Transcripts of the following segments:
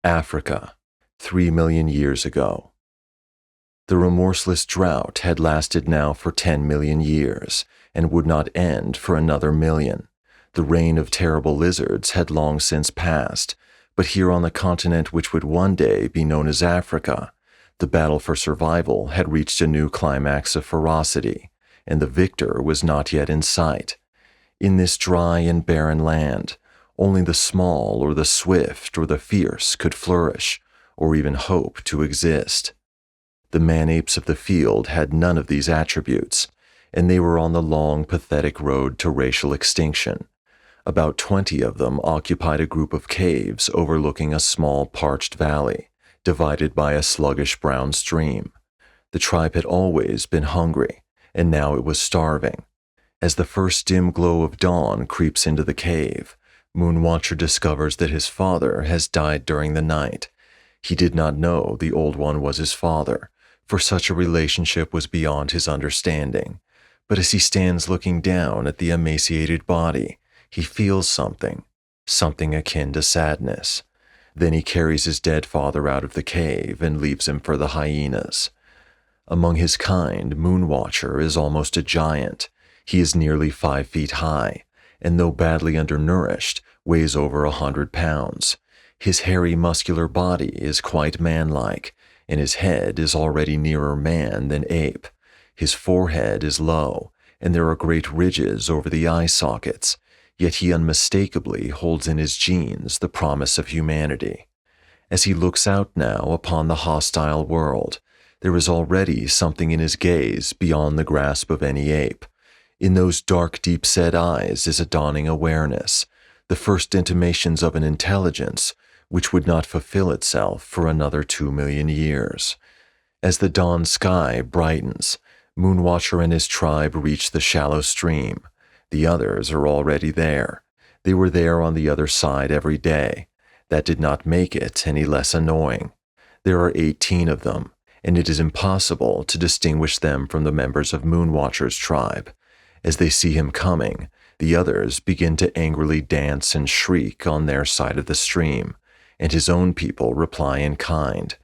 Africa, 3 million years ago. The remorseless drought had lasted now for 10 million years and would not end for another million. The reign of terrible lizards had long since passed, but here on the continent which would one day be known as Africa, the battle for survival had reached a new climax of ferocity, and the victor was not yet in sight. In this dry and barren land, only the small or the swift or the fierce could flourish, or even hope to exist. The man-apes of the field had none of these attributes, and they were on the long, pathetic road to racial extinction. About 20 of them occupied a group of caves overlooking a small parched valley, divided by a sluggish brown stream. The tribe had always been hungry, and now it was starving. As the first dim glow of dawn creeps into the cave, Moonwatcher discovers that his father has died during the night. He did not know the Old One was his father, for such a relationship was beyond his understanding. But as he stands looking down at the emaciated body, he feels something akin to sadness. Then he carries his dead father out of the cave and leaves him for the hyenas. Among his kind, Moonwatcher is almost a giant. He is nearly 5 feet high, and though badly undernourished, weighs over 100 pounds. His hairy, muscular body is quite manlike, and his head is already nearer man than ape. His forehead is low, and there are great ridges over the eye sockets, yet he unmistakably holds in his genes the promise of humanity. As he looks out now upon the hostile world, there is already something in his gaze beyond the grasp of any ape. In those dark, deep-set eyes is a dawning awareness, the first intimations of an intelligence which would not fulfill itself for another 2 million years. As the dawn sky brightens, Moonwatcher and his tribe reach the shallow stream. The others are already there. They were there on the other side every day. That did not make it any less annoying. There are 18 of them, and it is impossible to distinguish them from the members of Moonwatcher's tribe. As they see him coming, the others begin to angrily dance and shriek on their side of the stream, and his own people reply in kind.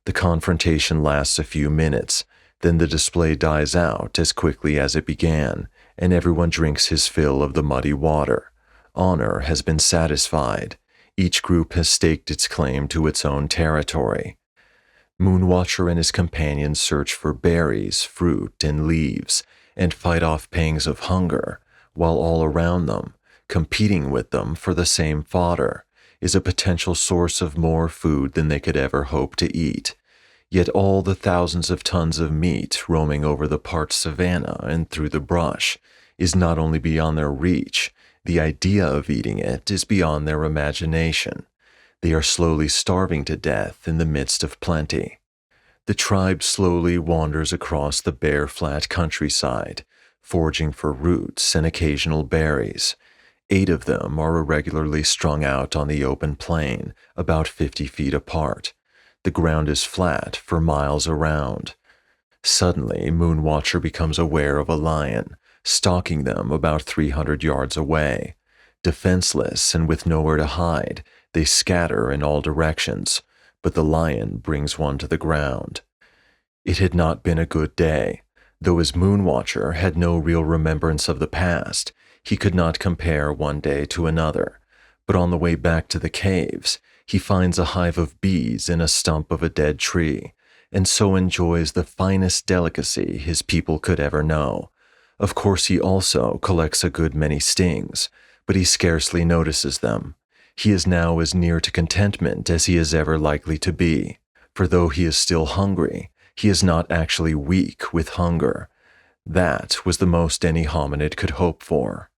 The confrontation lasts a few minutes, then the display dies out as quickly as it began, and everyone drinks his fill of the muddy water. Honor has been satisfied. Each group has staked its claim to its own territory. Moonwatcher and his companions search for berries, fruit, and leaves, and fight off pangs of hunger, while all around them, competing with them for the same fodder, is a potential source of more food than they could ever hope to eat. Yet all the thousands of tons of meat roaming over the parched savanna and through the brush is not only beyond their reach, the idea of eating it is beyond their imagination. They are slowly starving to death in the midst of plenty. The tribe slowly wanders across the bare, flat countryside, foraging for roots and occasional berries. 8 of them are irregularly strung out on the open plain, about 50 feet apart. The ground is flat for miles around. Suddenly, Moonwatcher becomes aware of a lion, stalking them about 300 yards away. Defenseless and with nowhere to hide, they scatter in all directions, but the lion brings one to the ground. It had not been a good day. Though as Moonwatcher had no real remembrance of the past, he could not compare one day to another. But on the way back to the caves, he finds a hive of bees in a stump of a dead tree, and so enjoys the finest delicacy his people could ever know. Of course, he also collects a good many stings, but he scarcely notices them. He is now as near to contentment as he is ever likely to be, for though he is still hungry, he is not actually weak with hunger. That was the most any hominid could hope for.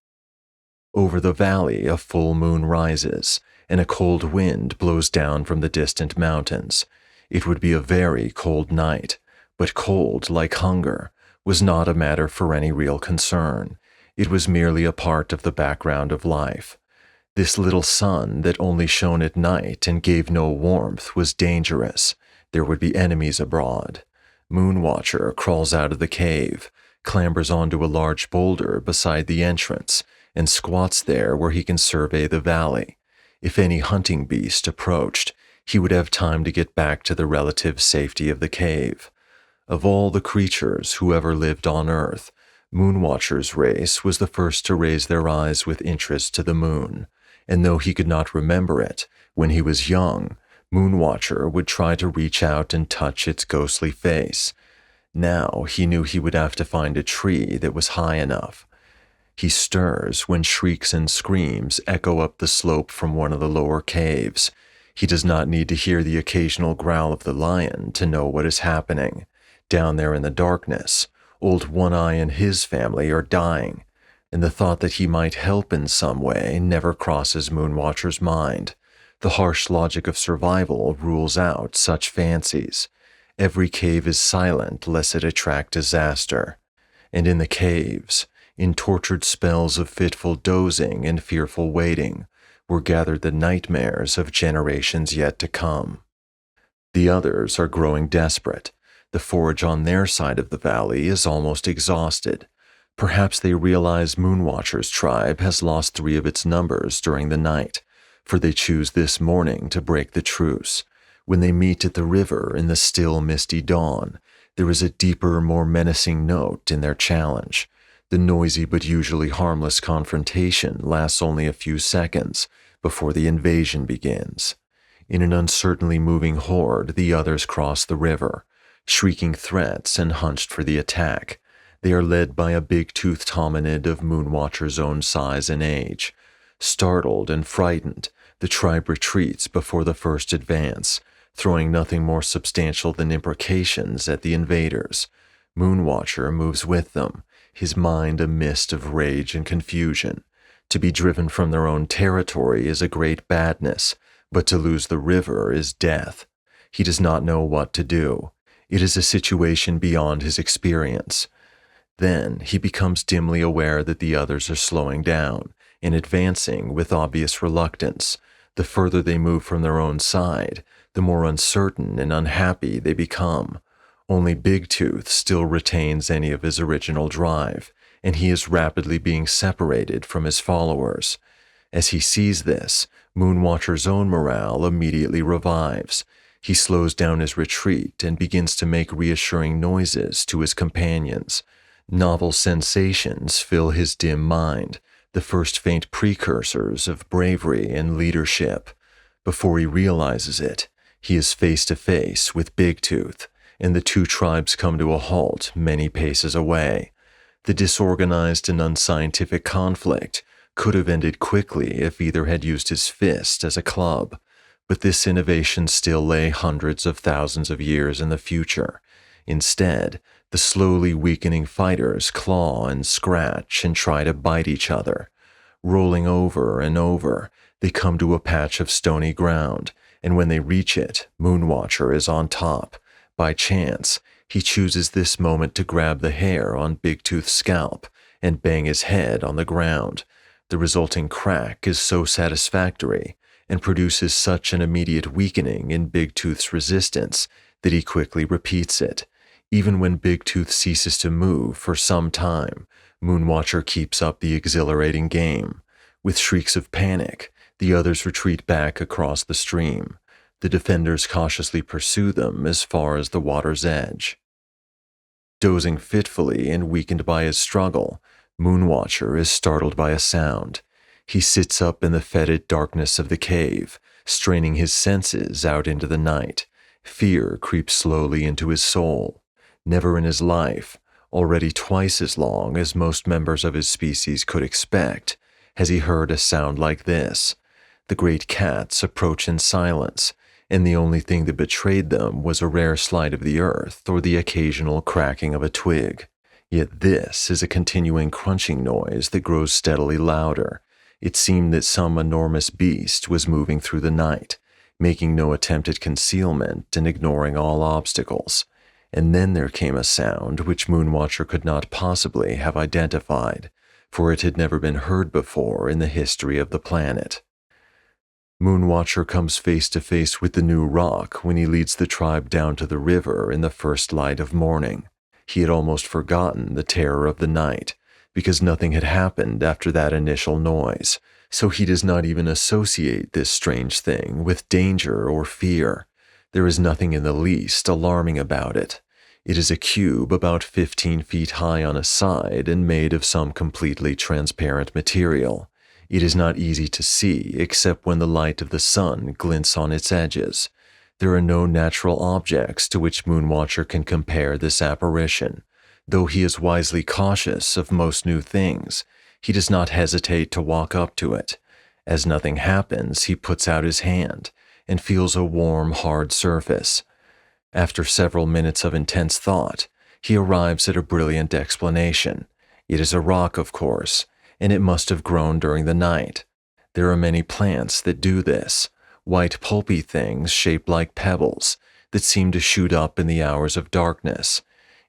Over the valley a full moon rises, and a cold wind blows down from the distant mountains. It would be a very cold night, but cold, like hunger, was not a matter for any real concern. It was merely a part of the background of life. This little sun that only shone at night and gave no warmth was dangerous. There would be enemies abroad. Moonwatcher crawls out of the cave, clambers onto a large boulder beside the entrance, and squats there where he can survey the valley. If any hunting beast approached, He would have time to get back to the relative safety of the cave. Of all the creatures who ever lived on Earth, Moonwatcher's race was the first to raise their eyes with interest to the moon, and though he could not remember it, when he was young, Moonwatcher would try to reach out and touch its ghostly face. Now he knew he would have to find a tree that was high enough. He stirs when shrieks and screams echo up the slope from one of the lower caves. He does not need to hear the occasional growl of the lion to know what is happening. Down there in the darkness, old One-Eye and his family are dying, and the thought that he might help in some way never crosses Moonwatcher's mind. The harsh logic of survival rules out such fancies. Every cave is silent lest it attract disaster. And in the caves, in tortured spells of fitful dozing and fearful waiting, were gathered the nightmares of generations yet to come. The others are growing desperate. The forage on their side of the valley is almost exhausted. Perhaps they realize Moonwatcher's tribe has lost 3 of its numbers during the night, for they choose this morning to break the truce. When they meet at the river in the still misty dawn, there is a deeper, more menacing note in their challenge. The noisy but usually harmless confrontation lasts only a few seconds before the invasion begins. In an uncertainly moving horde, the others cross the river, shrieking threats and hunched for the attack. They are led by a big-toothed hominid of Moonwatcher's own size and age. Startled and frightened, the tribe retreats before the first advance, throwing nothing more substantial than imprecations at the invaders. Moonwatcher moves with them, his mind a mist of rage and confusion. To be driven from their own territory is a great badness, but to lose the river is death. He does not know what to do. It is a situation beyond his experience. Then he becomes dimly aware that the others are slowing down and advancing with obvious reluctance. The further they move from their own side, the more uncertain and unhappy they become. Only Big Tooth still retains any of his original drive, and he is rapidly being separated from his followers. As he sees this, Moonwatcher's own morale immediately revives. He slows down his retreat and begins to make reassuring noises to his companions. Novel sensations fill his dim mind, the first faint precursors of bravery and leadership. Before he realizes it, he is face to face with Big Tooth, and the 2 tribes come to a halt many paces away. The disorganized and unscientific conflict could have ended quickly if either had used his fist as a club, but this innovation still lay hundreds of thousands of years in the future. Instead, the slowly weakening fighters claw and scratch and try to bite each other. Rolling over and over, they come to a patch of stony ground, and when they reach it, Moonwatcher is on top. By chance, he chooses this moment to grab the hair on Big Tooth's scalp and bang his head on the ground. The resulting crack is so satisfactory and produces such an immediate weakening in Big Tooth's resistance that he quickly repeats it. Even when Big Tooth ceases to move for some time, Moonwatcher keeps up the exhilarating game. With shrieks of panic, the others retreat back across the stream. The defenders cautiously pursue them as far as the water's edge. Dozing fitfully and weakened by his struggle, Moonwatcher is startled by a sound. He sits up in the fetid darkness of the cave, straining his senses out into the night. Fear creeps slowly into his soul. Never in his life, already twice as long as most members of his species could expect, has he heard a sound like this. The great cats approach in silence, and the only thing that betrayed them was a rare slide of the earth or the occasional cracking of a twig. Yet this is a continuing crunching noise that grows steadily louder. It seemed that some enormous beast was moving through the night, making no attempt at concealment and ignoring all obstacles. And then there came a sound which Moonwatcher could not possibly have identified, for it had never been heard before in the history of the planet. Moonwatcher comes face to face with the new rock when he leads the tribe down to the river in the first light of morning. He had almost forgotten the terror of the night, because nothing had happened after that initial noise, so he does not even associate this strange thing with danger or fear. There is nothing in the least alarming about it. It is a cube about 15 feet high on a side and made of some completely transparent material. It is not easy to see except when the light of the sun glints on its edges. There are no natural objects to which Moonwatcher can compare this apparition. Though he is wisely cautious of most new things, he does not hesitate to walk up to it. As nothing happens, he puts out his hand and feels a warm, hard surface. After several minutes of intense thought, he arrives at a brilliant explanation. It is a rock, of course, and it must have grown during the night. There are many plants that do this, white pulpy things shaped like pebbles that seem to shoot up in the hours of darkness.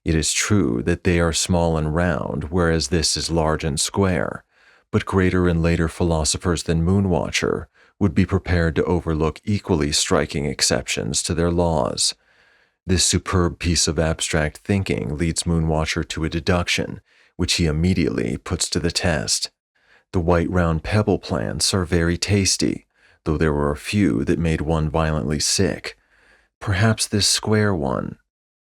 It is true that they are small and round, whereas this is large and square, but greater and later philosophers than Moonwatcher would be prepared to overlook equally striking exceptions to their laws. This superb piece of abstract thinking leads Moonwatcher to a deduction, which he immediately puts to the test. The white round pebble plants are very tasty, though there were a few that made one violently sick. Perhaps this square one.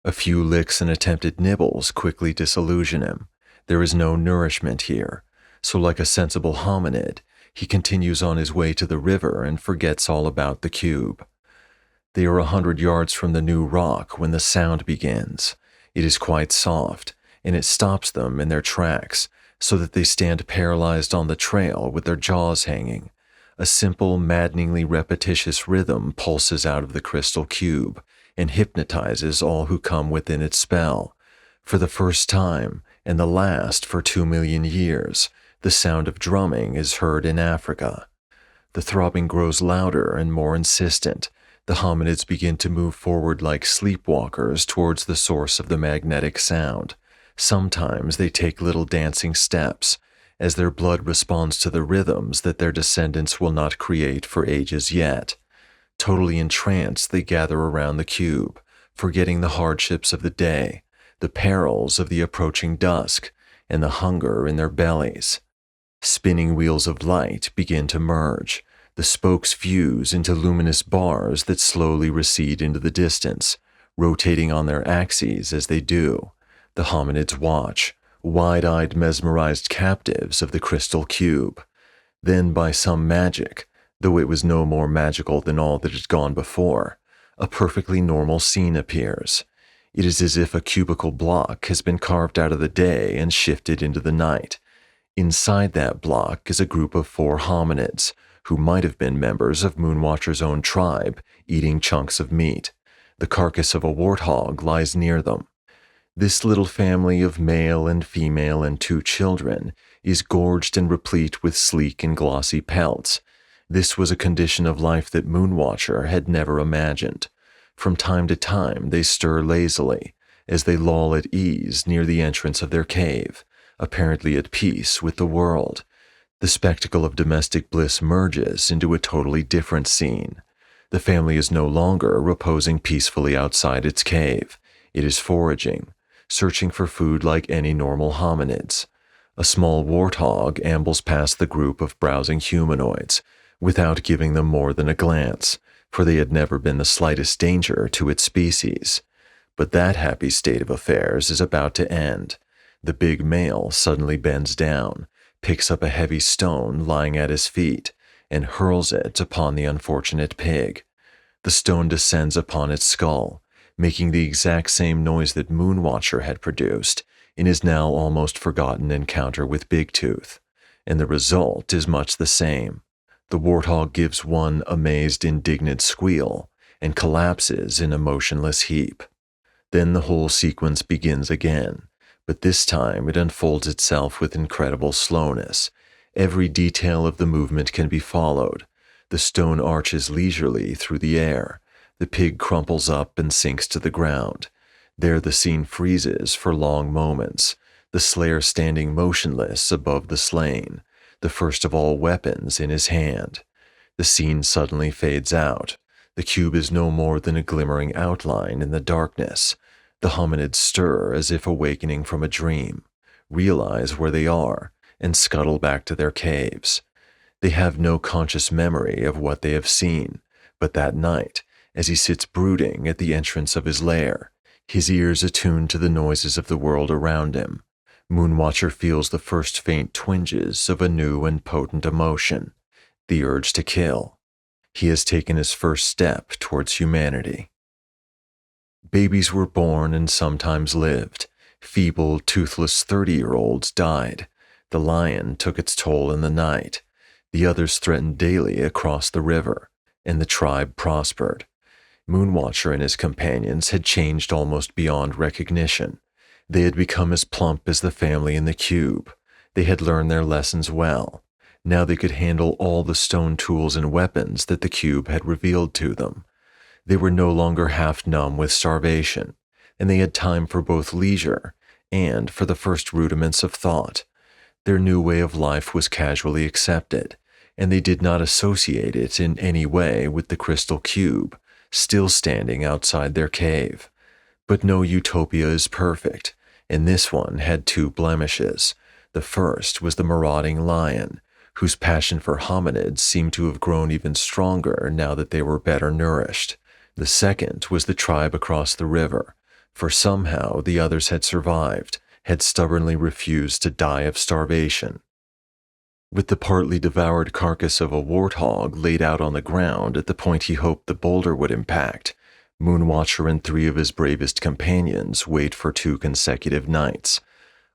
A few licks and attempted nibbles quickly disillusion him. There is no nourishment here, so like a sensible hominid, he continues on his way to the river and forgets all about the cube. They are 100 yards from the new rock when the sound begins. It is quite soft, and it stops them in their tracks, so that they stand paralyzed on the trail with their jaws hanging. A simple, maddeningly repetitious rhythm pulses out of the crystal cube and hypnotizes all who come within its spell. For the first time, and the last for 2 million years, the sound of drumming is heard in Africa. The throbbing grows louder and more insistent. The hominids begin to move forward like sleepwalkers towards the source of the magnetic sound. Sometimes they take little dancing steps, as their blood responds to the rhythms that their descendants will not create for ages yet. Totally entranced, they gather around the cube, forgetting the hardships of the day, the perils of the approaching dusk, and the hunger in their bellies. Spinning wheels of light begin to merge. The spokes fuse into luminous bars that slowly recede into the distance, rotating on their axes as they do. The hominids watch, wide-eyed, mesmerized captives of the crystal cube. Then, by some magic, though it was no more magical than all that had gone before, a perfectly normal scene appears. It is as if a cubical block has been carved out of the day and shifted into the night. Inside that block is a group of 4 hominids, who might have been members of Moonwatcher's own tribe, eating chunks of meat. The carcass of a warthog lies near them. This little family of male and female and 2 children is gorged and replete with sleek and glossy pelts. This was a condition of life that Moonwatcher had never imagined. From time to time they stir lazily, as they loll at ease near the entrance of their cave, apparently at peace with the world. The spectacle of domestic bliss merges into a totally different scene. The family is no longer reposing peacefully outside its cave. It is foraging, searching for food like any normal hominids. A small warthog ambles past the group of browsing humanoids, without giving them more than a glance, for they had never been the slightest danger to its species. But that happy state of affairs is about to end. The big male suddenly bends down, picks up a heavy stone lying at his feet, and hurls it upon the unfortunate pig. The stone descends upon its skull, making the exact same noise that Moonwatcher had produced in his now almost forgotten encounter with Big Tooth, and the result is much the same. The warthog gives one amazed, indignant squeal and collapses in a motionless heap. Then the whole sequence begins again, but this time it unfolds itself with incredible slowness. Every detail of the movement can be followed. The stone arches leisurely through the air. The pig crumples up and sinks to the ground. There the scene freezes for long moments, the slayer standing motionless above the slain, the first of all weapons in his hand. The scene suddenly fades out. The cube is no more than a glimmering outline in the darkness. The hominids stir as if awakening from a dream, realize where they are, and scuttle back to their caves. They have no conscious memory of what they have seen, but that night, as he sits brooding at the entrance of his lair, his ears attuned to the noises of the world around him, Moonwatcher feels the first faint twinges of a new and potent emotion, the urge to kill. He has taken his first step towards humanity. Babies were born and sometimes lived. Feeble, toothless 30-year-olds died. The lion took its toll in the night. The others threatened daily across the river, and the tribe prospered. Moonwatcher and his companions had changed almost beyond recognition. They had become as plump as the family in the cube. They had learned their lessons well. Now they could handle all the stone tools and weapons that the cube had revealed to them. They were no longer half numb with starvation, and they had time for both leisure and for the first rudiments of thought. Their new way of life was casually accepted, and they did not associate it in any way with the crystal cube, still standing outside their cave. But no utopia is perfect, and this one had two blemishes. The first was the marauding lion, whose passion for hominids seemed to have grown even stronger now that they were better nourished. The second was the tribe across the river, for somehow the others had survived, had stubbornly refused to die of starvation. With the partly devoured carcass of a warthog laid out on the ground at the point he hoped the boulder would impact, Moonwatcher and 3 of his bravest companions wait for 2 consecutive nights.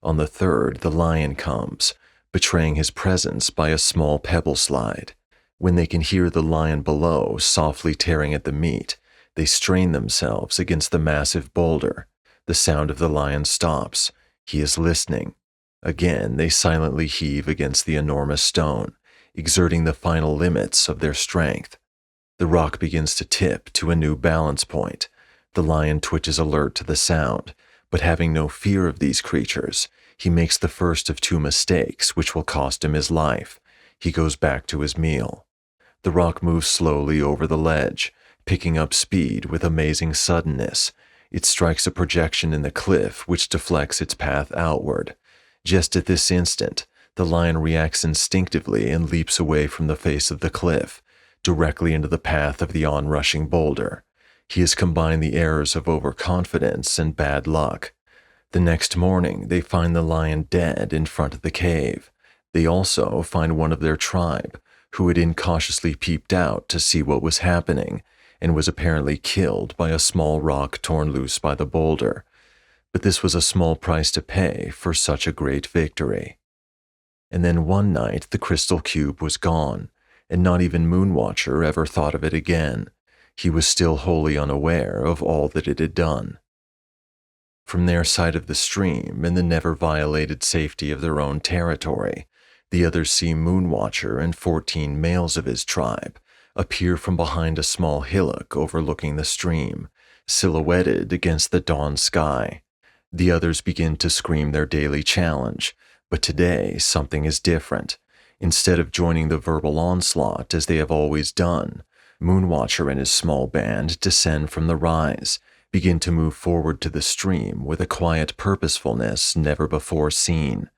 On the third, the lion comes, betraying his presence by a small pebble slide. When they can hear the lion below softly tearing at the meat, they strain themselves against the massive boulder. The sound of the lion stops. He is listening. Again, they silently heave against the enormous stone, exerting the final limits of their strength. The rock begins to tip to a new balance point. The lion twitches alert to the sound, but having no fear of these creatures, he makes the first of 2 mistakes which will cost him his life. He goes back to his meal. The rock moves slowly over the ledge, picking up speed with amazing suddenness. It strikes a projection in the cliff which deflects its path outward. Just at this instant, the lion reacts instinctively and leaps away from the face of the cliff, directly into the path of the onrushing boulder. He has combined the errors of overconfidence and bad luck. The next morning, they find the lion dead in front of the cave. They also find one of their tribe, who had incautiously peeped out to see what was happening, and was apparently killed by a small rock torn loose by the boulder. But this was a small price to pay for such a great victory. And then one night the crystal cube was gone, and not even Moonwatcher ever thought of it again. He was still wholly unaware of all that it had done. From their side of the stream, in the never-violated safety of their own territory, the others see Moonwatcher and 14 males of his tribe appear from behind a small hillock overlooking the stream, silhouetted against the dawn sky. The others begin to scream their daily challenge, but today something is different. Instead of joining the verbal onslaught as they have always done, Moonwatcher and his small band descend from the rise, begin to move forward to the stream with a quiet purposefulness never before seen.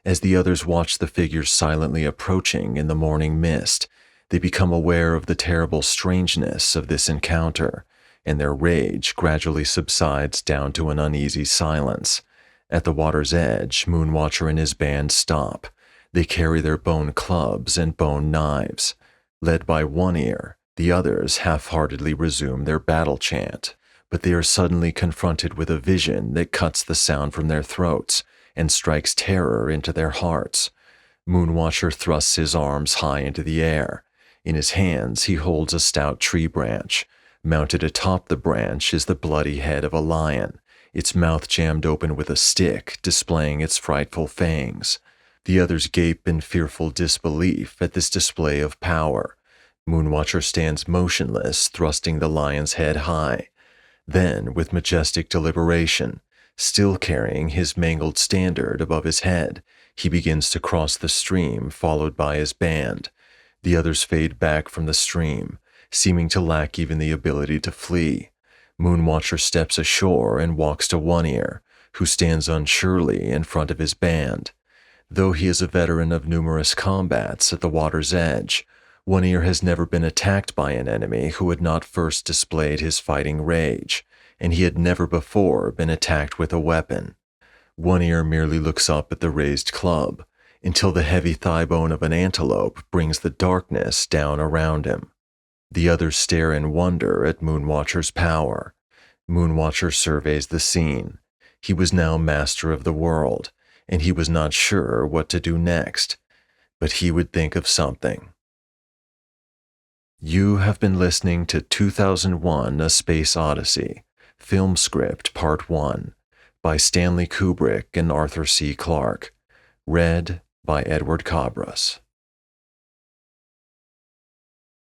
As the others watch the figures silently approaching in the morning mist, they become aware of the terrible strangeness of this encounter, and their rage gradually subsides down to an uneasy silence. At the water's edge, Moonwatcher and his band stop. They carry their bone clubs and bone knives. Led by One Ear, the others half-heartedly resume their battle chant, but they are suddenly confronted with a vision that cuts the sound from their throats and strikes terror into their hearts. Moonwatcher thrusts his arms high into the air. In his hands he holds a stout tree branch. Mounted atop the branch is the bloody head of a lion, its mouth jammed open with a stick, displaying its frightful fangs. The others gape in fearful disbelief at this display of power. Moonwatcher stands motionless, thrusting the lion's head high. Then, with majestic deliberation, still carrying his mangled standard above his head, he begins to cross the stream, followed by his band. The others fade back from the stream, seeming to lack even the ability to flee. Moonwatcher steps ashore and walks to One Ear, who stands unsurely in front of his band. Though he is a veteran of numerous combats at the water's edge, One Ear has never been attacked by an enemy who had not first displayed his fighting rage, and he had never before been attacked with a weapon. One Ear merely looks up at the raised club, until the heavy thigh bone of an antelope brings the darkness down around him. The others stare in wonder at Moonwatcher's power. Moonwatcher surveys the scene. He was now master of the world, and he was not sure what to do next, but he would think of something. You have been listening to 2001: A Space Odyssey, Film Script Part 1, by Stanley Kubrick and Arthur C. Clarke, read by Edward Cabras.